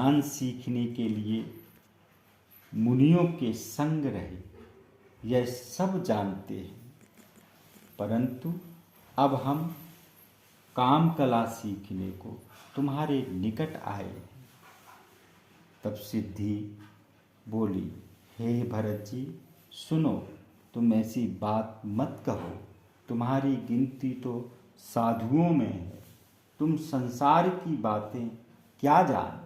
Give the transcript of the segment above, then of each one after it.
ज्ञान सीखने के लिए मुनियों के संग रहे, यह सब जानते हैं, परंतु अब हम काम कला सीखने को तुम्हारे निकट आए हैं। तब सिद्धि बोली, हे भरत जी सुनो, तुम ऐसी बात मत कहो, तुम्हारी गिनती तो साधुओं में है, तुम संसार की बातें क्या जानो।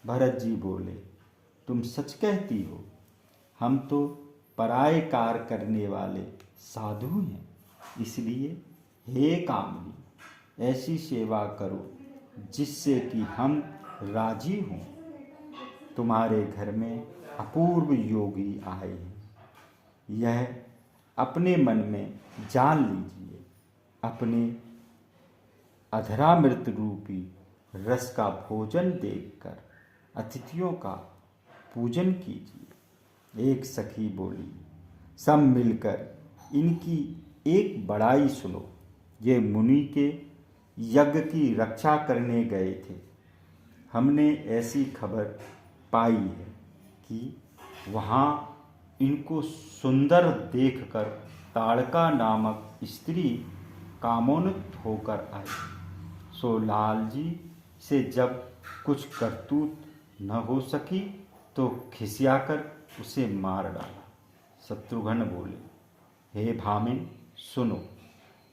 भरत जी बोले, तुम सच कहती हो, हम तो पराये कार्य करने वाले साधु हैं, इसलिए हे कामनी ऐसी सेवा करो जिससे कि हम राजी हों। तुम्हारे घर में अपूर्व योगी आए हैं, यह अपने मन में जान लीजिए। अपने अधरामृत रूपी रस का भोजन देखकर अतिथियों का पूजन कीजिए। एक सखी बोली, सब मिलकर इनकी एक बड़ाई सुनो। ये मुनि के यज्ञ की रक्षा करने गए थे। हमने ऐसी खबर पाई है कि वहाँ इनको सुंदर देखकर ताड़का नामक स्त्री कामोन्नत होकर आई। सो लाल जी से जब कुछ करतूत न हो सकी तो खिसियाकर उसे मार डाला। शत्रुघ्न बोले, हे भामिन सुनो,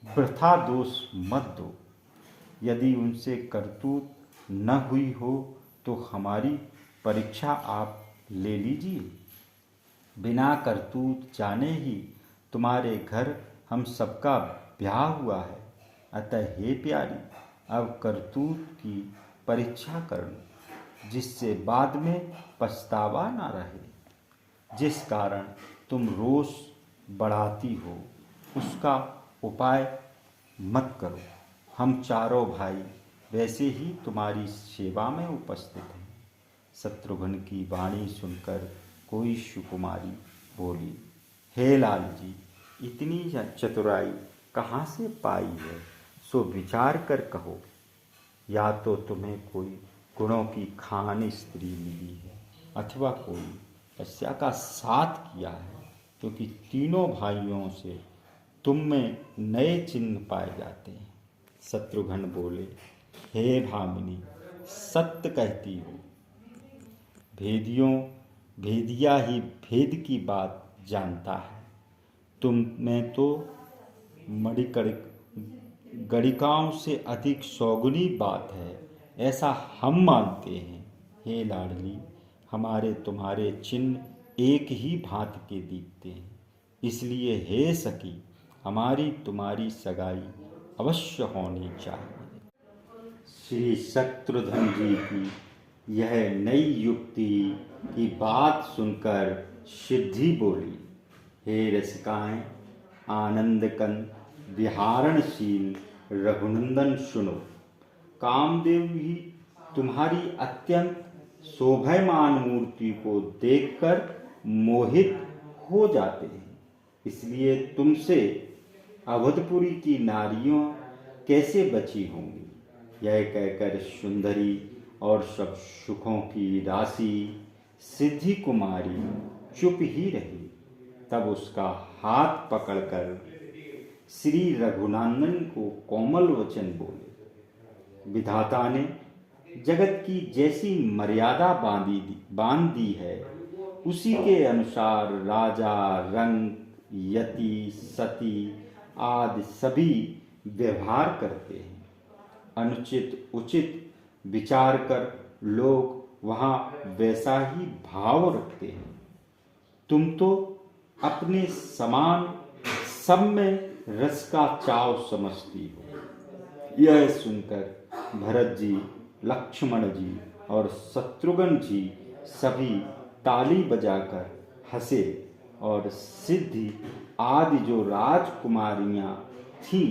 वृथा दोष मत दो। यदि उनसे करतूत न हुई हो तो हमारी परीक्षा आप ले लीजिए। बिना करतूत जाने ही तुम्हारे घर हम सबका ब्याह हुआ है, अतः हे प्यारी अब करतूत की परीक्षा कर लो, जिससे बाद में पछतावा न रहे। जिस कारण तुम रोष बढ़ाती हो उसका उपाय मत करो। हम चारों भाई वैसे ही तुम्हारी सेवा में उपस्थित हैं। शत्रुघ्न की वाणी सुनकर कोई सुकुमारी बोली, हे लाल जी इतनी चतुराई कहाँ से पाई है, सो विचार कर कहो। या तो तुम्हें कोई गुणों की खान स्त्री मिली है अथवा कोई तपस्या का साथ किया है, क्योंकि तीनों भाइयों से तुम में नए चिन्ह पाए जाते हैं। शत्रुघ्न बोले, हे भामिनी सत्य कहती हो। भेदिया ही भेद की बात जानता है। तुम में तो गणिकाओं से अधिक सौगुनी बात है, ऐसा हम मानते हैं। हे लाडली हमारे तुम्हारे चिन्ह एक ही भांति के दिखते हैं, इसलिए हे सखी हमारी तुम्हारी सगाई अवश्य होनी चाहिए। श्री शत्रुघ्न जी की यह नई युक्ति की बात सुनकर सिद्धि बोली, हे रसिकाएं आनंदकन विहारणशील रघुनंदन सुनो। कामदेव भी तुम्हारी अत्यंत शोभायमान मूर्ति को देखकर मोहित हो जाते हैं, इसलिए तुमसे अवधपुरी की नारियों कैसे बची होंगी। यह कहकर सुंदरी और सब सुखों की राशि सिद्धि कुमारी चुप ही रही। तब उसका हाथ पकड़कर श्री रघुनंदन को कोमल वचन बोले, विधाता ने जगत की जैसी मर्यादा बांध दी है, उसी के अनुसार राजा, रंग, यति, सती आदि सभी व्यवहार करते हैं। अनुचित उचित विचार कर लोग वहाँ वैसा ही भाव रखते हैं। तुम तो अपने समान सब में रस का चाव समझती हो। यह सुनकर भरत जी, लक्ष्मण जी और शत्रुघ्न जी सभी ताली बजाकर हंसे और सिद्धि आदि जो राजकुमारियां थीं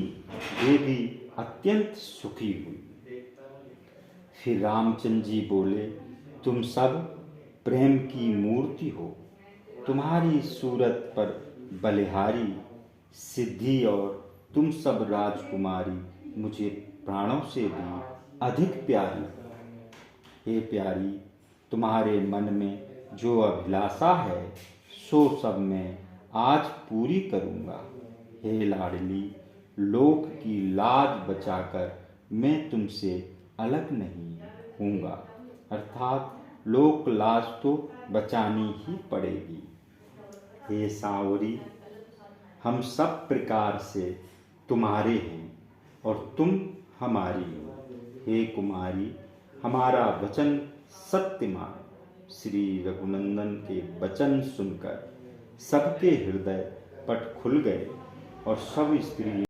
वे भी अत्यंत सुखी हुई। फिर रामचंद्र जी बोले, तुम सब प्रेम की मूर्ति हो। तुम्हारी सूरत पर बलिहारी सिद्धि और तुम सब राजकुमारी मुझे प्राणों से भी अधिक प्यारी। हे प्यारी, तुम्हारे मन में जो अभिलाषा है सो सब मैं आज पूरी करूँगा। हे लाडली, लोक की लाज बचाकर मैं तुमसे अलग नहीं हूँगा, अर्थात लोक लाज तो बचानी ही पड़ेगी। हे सांवरी, हम सब प्रकार से तुम्हारे हैं और तुम हमारी हो। हे कुमारी, हमारा वचन सत्य मान। श्री रघुनंदन के वचन सुनकर सबके हृदय पट खुल गए और सब स्त्री